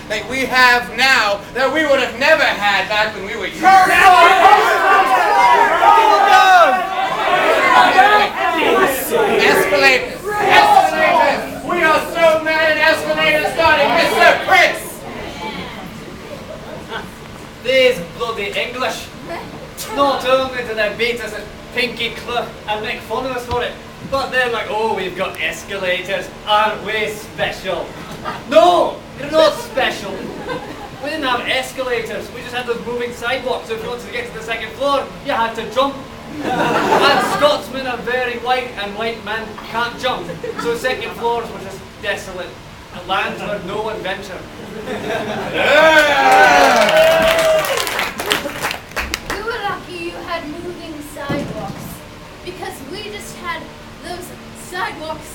that we have now that we would have never had back when we were young. Escalators! Escalators! We are so mad at escalators starting, Mr. Prince! These bloody English. Not only do they beat us at Pinkie Cleugh and make fun of us for it, but they're like, oh, we've got escalators, aren't we special? No, you're not special. We didn't have escalators, we just had those moving sidewalks, so if you wanted to get to the second floor, you had to jump. And Scotsmen are very white, and white men can't jump, so second floors were just desolate, a land where no one ventured. You were lucky you had moving sidewalks, because we just had those sidewalks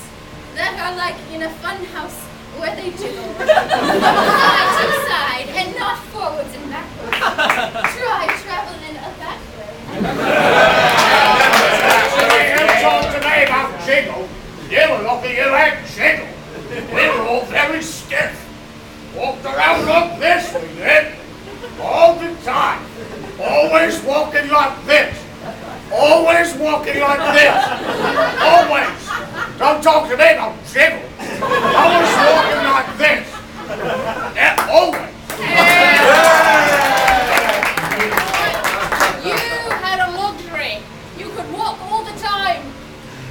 that are like in a fun house where they jiggle from side to side and not forwards and backwards. Try traveling a back way. You talk to me about jiggle. You were lucky you had jiggle. We were all very stiff. Walked around like this, we did. All the time. Always walking like this. Always walking like this. Always. Don't talk to me about jiggle. Always walking like this. Yeah, always. You had a luxury. You could walk all the time.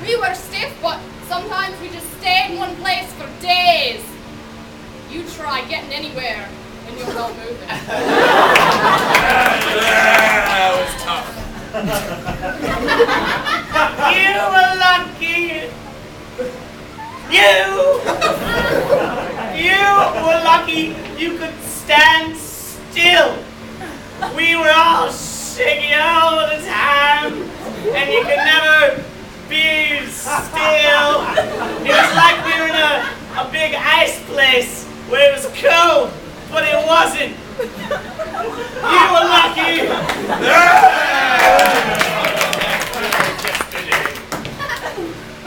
We were stiff, but sometimes we just stayed in one place for days. You try getting anywhere and you're not moving. That was tough. You were lucky. You were lucky you could stand still. We were all shaking all the time, and you could never be still. It was like we were in a big ice place where it was cold, but it wasn't. You were lucky.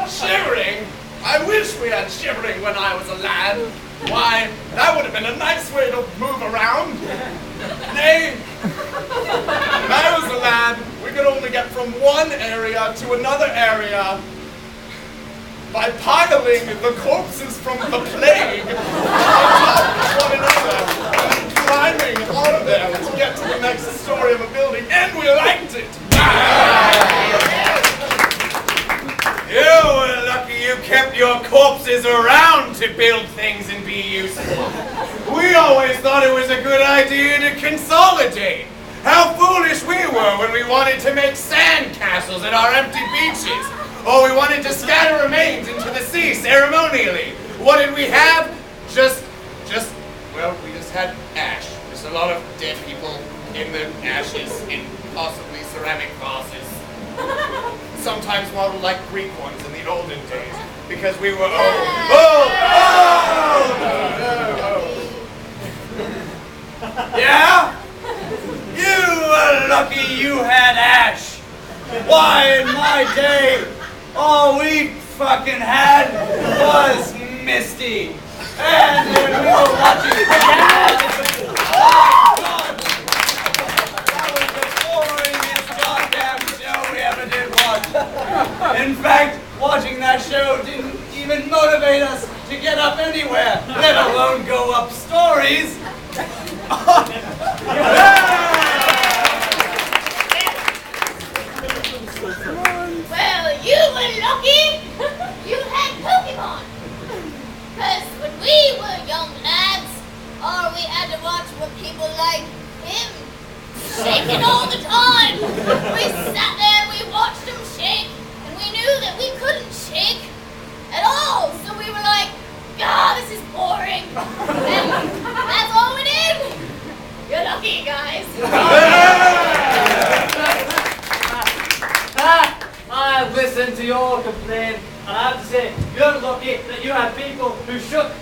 Shivering? I wish we had shivering when I was a lad. Why, that would have been a nice way to move around. Nay, when I was a lad, we could only get from one area to another area by piling the corpses from the plague on top of one another and climbing on them to get to the next story of a building, and we liked it. You were lucky you kept your corpses around to build things and be useful. We always thought it was a good idea to consolidate. How foolish we were when we wanted to make sand castles at our empty beaches, or we wanted to scatter remains into the sea ceremonially. What did we have? Well, we just had ash. Just a lot of dead people in the ashes in possibly ceramic vases. Sometimes modeled like Greek ones in the olden days, because we were old. Yeah? You were lucky you had ash. Why, in my day, all we fucking had was Misty. And we were watching that was the boringest goddamn show we ever did watch. In fact, watching that show didn't even motivate us to get up anywhere, let alone go up stories. Well, you were lucky you had Pokemon. Because when we were young lads, all we had to watch were people like him shaking all the time. We sat there, we watched him shake, and we knew that we couldn't shake at all. So we were like, God, this is boring. And that's all we did. You're lucky, guys. I listened to your complaint, and I have to say, you're lucky that you had people who shook.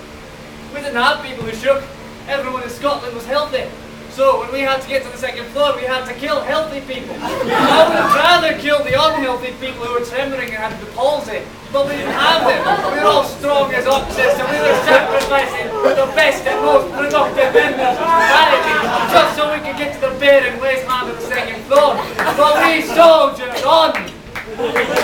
We didn't have people who shook. Everyone in Scotland was healthy. So when we had to get to the second floor, we had to kill healthy people. I would have rather killed the unhealthy people who were trembling and had the palsy, but we didn't have them. We were all strong as oxes, so we were sacrificing the best and most productive men under the singing floor. But we soldiers on!